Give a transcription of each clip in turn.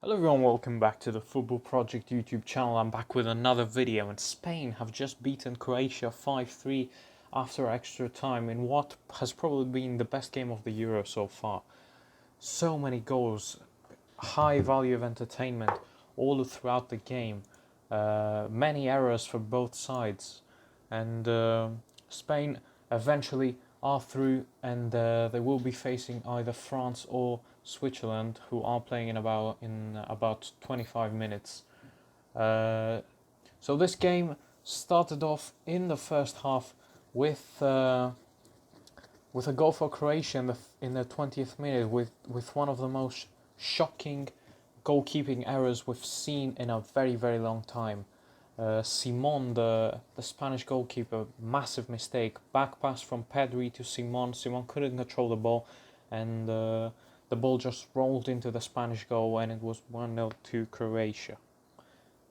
Hello everyone, welcome back to the Football Project YouTube channel. I'm back with another video, and Spain have just beaten Croatia 5-3 after extra time in what has probably been the best game of the Euro so far. So many goals, high value of entertainment all throughout the game, many errors for both sides, and Spain eventually are through, and they will be facing either France or Switzerland, who are playing in about 25 minutes. So this game started off in the first half with a goal for Croatia in the 20th minute with one of the most shocking goalkeeping errors we've seen in a very long time. Simon, the Spanish goalkeeper, massive mistake. Back pass from Pedri to Simon. Simon couldn't control the ball, and the ball just rolled into the Spanish goal, and it was 1-0 to Croatia.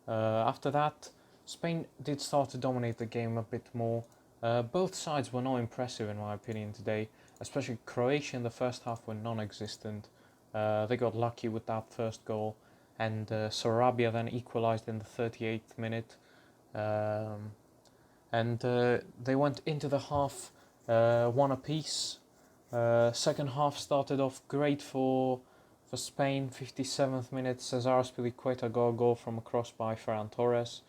After that, Spain did start to dominate the game a bit more. Both sides were not impressive in my opinion today, especially Croatia in the first half were non-existent. They got lucky with that first goal, and Sarabia then equalised in the 38th minute. And they went into the half one apiece. Second half started off great for Spain. 57th minute, Cesar Azpilicueta got a goal from a cross by Ferran Torres,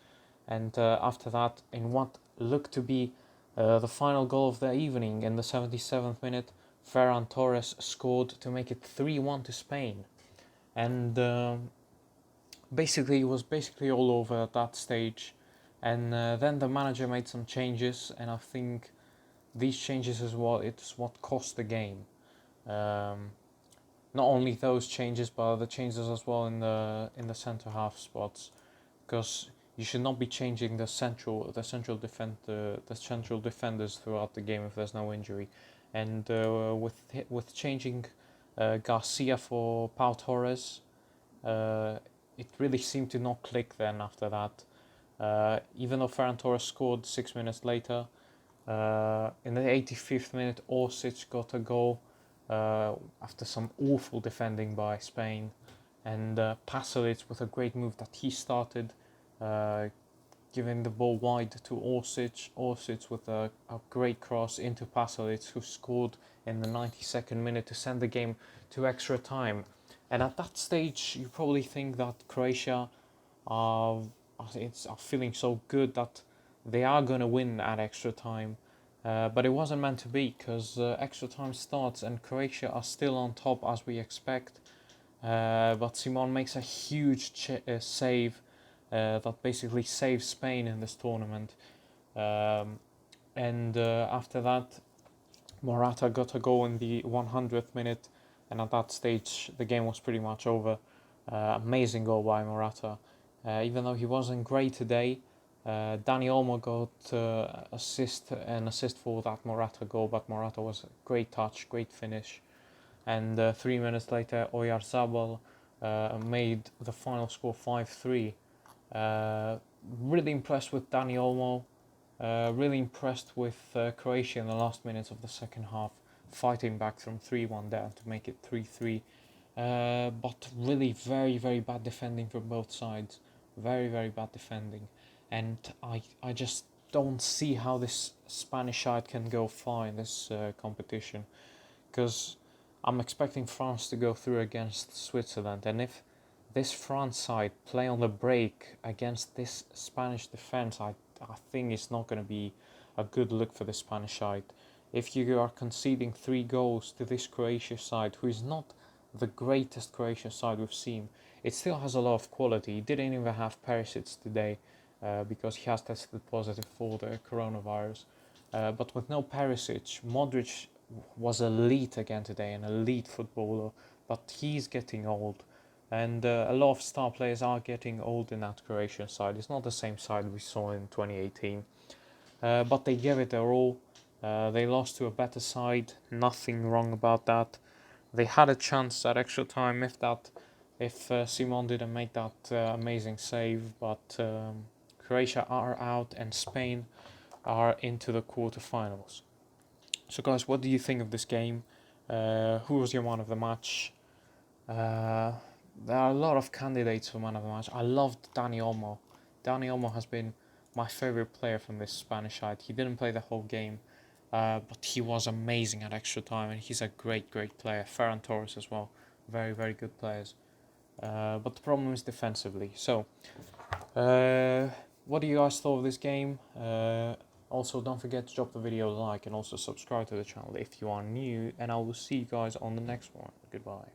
and after that, in what looked to be the final goal of the evening, in the 77th minute, Ferran Torres scored to make it 3-1 to Spain, and basically it was basically all over at that stage. And then the manager made some changes, and I think these changes is what cost the game. Not only those changes, but the changes as well in the centre half spots, because you should not be changing the central defenders throughout the game if there's no injury. And with changing Garcia for Pau Torres, it really seemed to not click then after that. Even though Ferran Torres scored 6 minutes later, in the 85th minute, Orsic got a goal after some awful defending by Spain, and Pasalic with a great move that he started, giving the ball wide to Orsic. Orsic with a great cross into Pasalic, who scored in the 92nd minute to send the game to extra time. And at that stage, you probably think that Croatia are feeling so good that they are going to win at extra time. But it wasn't meant to be, because extra time starts and Croatia are still on top as we expect. But Simon makes a huge save that basically saves Spain in this tournament. And after that, Morata got a goal in the 100th minute, and at that stage the game was pretty much over. Amazing goal by Morata. Even though he wasn't great today, Dani Olmo got an assist for that Morata goal, but Morata was a great touch, great finish. And 3 minutes later, Oyarzabal made the final score 5-3. Really impressed with Dani Olmo. Really impressed with Croatia in the last minutes of the second half, fighting back from 3-1 down to make it 3-3. But really very bad defending from both sides. Very bad defending. And I just don't see how this Spanish side can go far in this competition, because I'm expecting France to go through against Switzerland, and if this France side play on the break against this Spanish defense, I think it's not going to be a good look for the Spanish side. If you are conceding 3 goals to this Croatia side, who is not the greatest Croatian side we've seen, it still has a lot of quality. It didn't even have Perisic today, because he has tested positive for the coronavirus. But with no Perisic, Modric was elite again today, an elite footballer, but he's getting old. And a lot of star players are getting old in that Croatian side. It's not the same side we saw in 2018. But they gave it their all. They lost to a better side, nothing wrong about that. They had a chance at extra time if Simon didn't make that amazing save, but Croatia are out and Spain are into the quarterfinals. So guys, what do you think of this game? Who was your man of the match? there are a lot of candidates for man of the match. I loved Dani Olmo. Dani Olmo has been my favorite player from this Spanish side. He didn't play the whole game, but he was amazing at extra time, and he's a great player. Ferran Torres as well, very good players. But the problem is defensively. So, what do you guys thought of this game? Also, don't forget to drop the video a like and also subscribe to the channel if you are new, and I will see you guys on the next one. Goodbye.